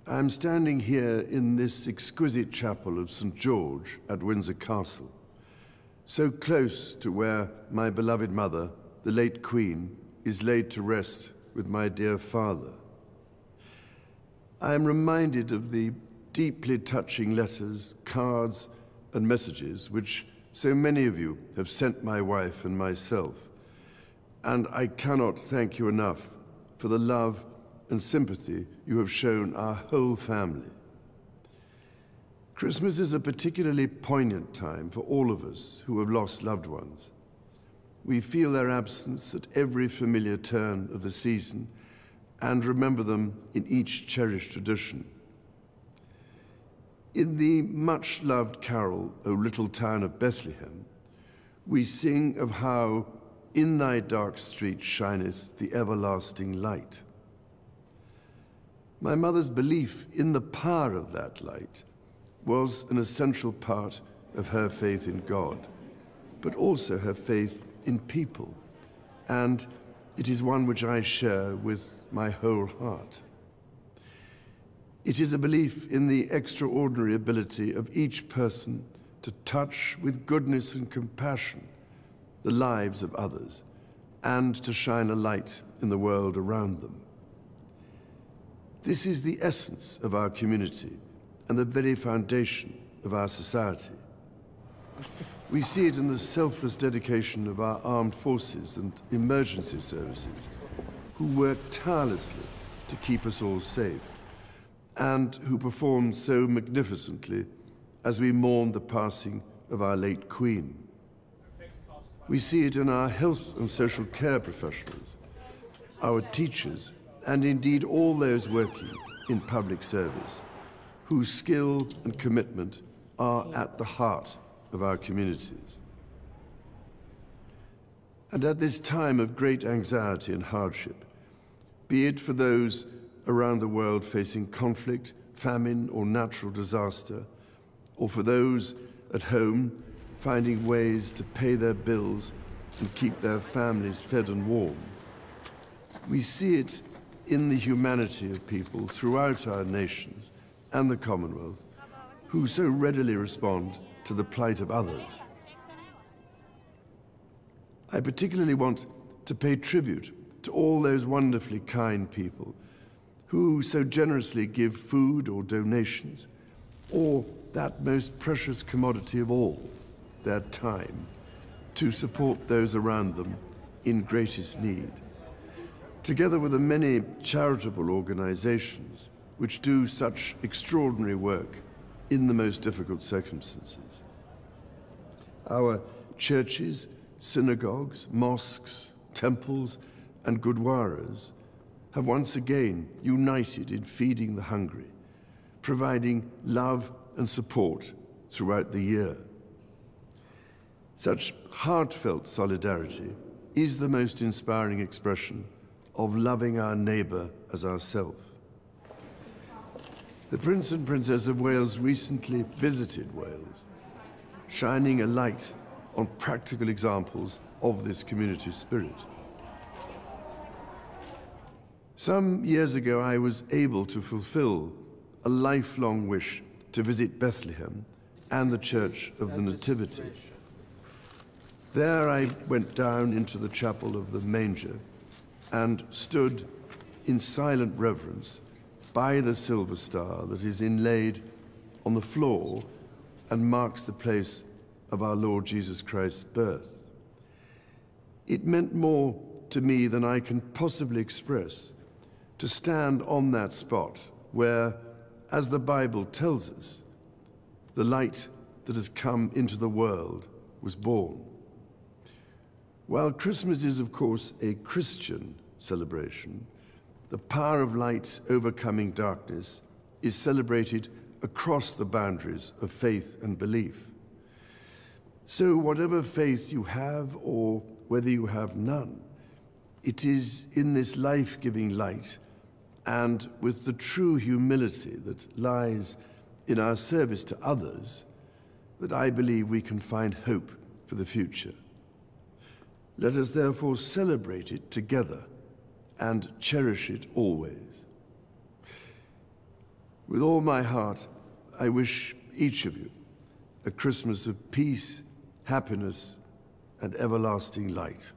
I'm standing here in this exquisite chapel of St. George at Windsor Castle, so close to where my beloved mother, the late Queen, is laid to rest with my dear father. I am reminded of the deeply touching letters, cards, and messages which so many of you have sent my wife and myself, and I cannot thank you enough for the love and sympathy you have shown our whole family. Christmas is a particularly poignant time for all of us who have lost loved ones. We feel their absence at every familiar turn of the season and remember them in each cherished tradition. In the much-loved carol, O Little Town of Bethlehem, we sing of how in thy dark street shineth the everlasting light. My mother's belief in the power of that light was an essential part of her faith in God, but also her faith in people, and it is one which I share with my whole heart. It is a belief in the extraordinary ability of each person to touch with goodness and compassion the lives of others and to shine a light in the world around them. This is the essence of our community and the very foundation of our society. We see it in the selfless dedication of our armed forces and emergency services, who work tirelessly to keep us all safe, and who perform so magnificently as we mourn the passing of our late Queen. We see it in our health and social care professionals, our teachers, and indeed all those working in public service, whose skill and commitment are at the heart of our communities. And at this time of great anxiety and hardship, be it for those around the world facing conflict, famine, or natural disaster, or for those at home finding ways to pay their bills and keep their families fed and warm, we see it in the humanity of people throughout our nations and the Commonwealth who so readily respond to the plight of others. I particularly want to pay tribute to all those wonderfully kind people who so generously give food or donations, or that most precious commodity of all, their time, to support those around them in greatest need, together with the many charitable organizations which do such extraordinary work in the most difficult circumstances. Our churches, synagogues, mosques, temples, and gurdwaras have once again united in feeding the hungry, providing love and support throughout the year. Such heartfelt solidarity is the most inspiring expression of loving our neighbour as ourselves. The Prince and Princess of Wales recently visited Wales, shining a light on practical examples of this community spirit. Some years ago, I was able to fulfill a lifelong wish to visit Bethlehem and the Church of the Nativity. There I went down into the chapel of the manger and stood in silent reverence by the silver star that is inlaid on the floor and marks the place of our Lord Jesus Christ's birth. It meant more to me than I can possibly express to stand on that spot where, as the Bible tells us, the light that has come into the world was born. While Christmas is, of course, a Christian celebration, the power of light overcoming darkness is celebrated across the boundaries of faith and belief. So whatever faith you have, or whether you have none, it is in this life-giving light and with the true humility that lies in our service to others that I believe we can find hope for the future. Let us therefore celebrate it together and cherish it always. With all my heart, I wish each of you a Christmas of peace, happiness, and everlasting light.